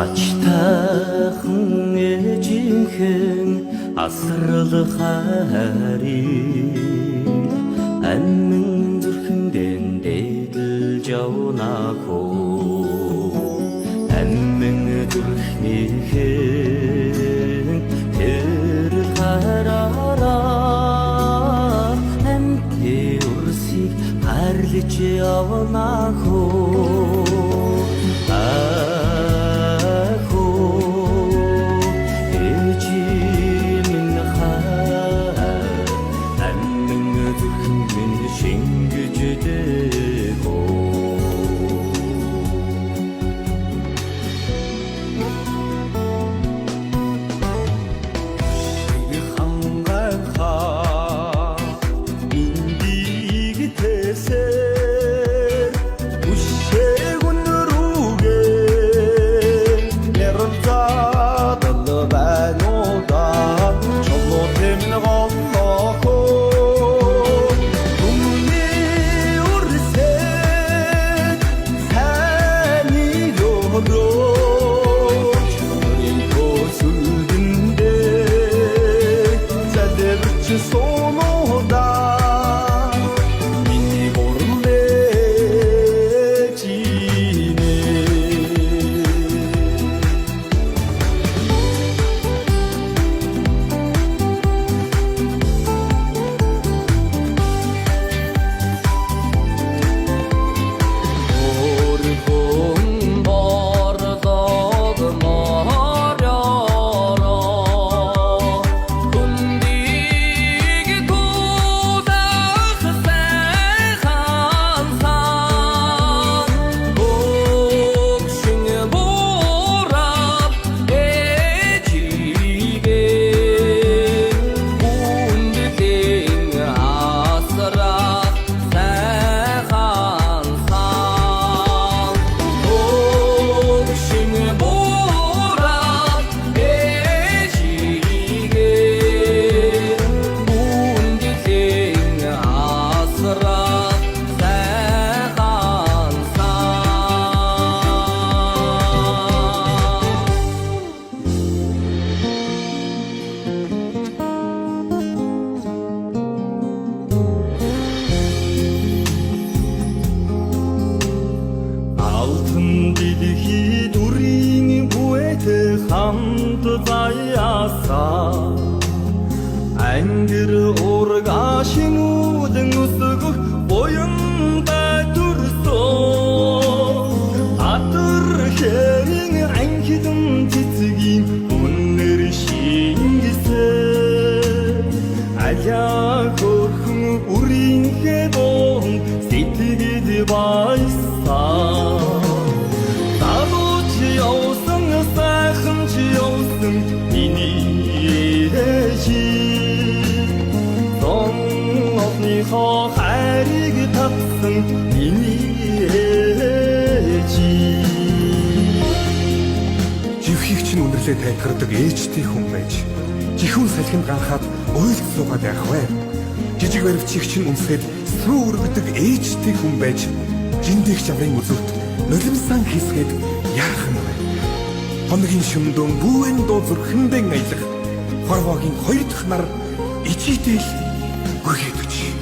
Ачтайхан ээжийнхэн асрал харил амин зүрхэндэн дээдэлж явнахоо амин зүрхнийхэн тэр хараараа амтны урсыг харлиж явнахоо хамт заяасаа ангир ургашин үүдэн өсгөх буянтай төрсөн атар хэрийн анхидэн цэцгийн үнэр шингэсэн аляа хөрхөн үрийнхээ доон сэтгэд байсаа хайрыг татсан миний ээж живхийг чинь үнэрлээ тайлгардаг ээжтэй хүн байж жихүүн салхинд ганхаад уйлд суугаад байх вэ. Жижиг баривчийг чинь үнсгээд сүү өргөдөг ээжтэй хүн байж жиндих чаврын үзүүт нулимсан хийсгээд яах нь вэ. Хоногийн шүмдөн бүүэн дуу зүрхэндэн аялах хорвоогийн хоёр дахь нар ичээтэл гүгээд өч.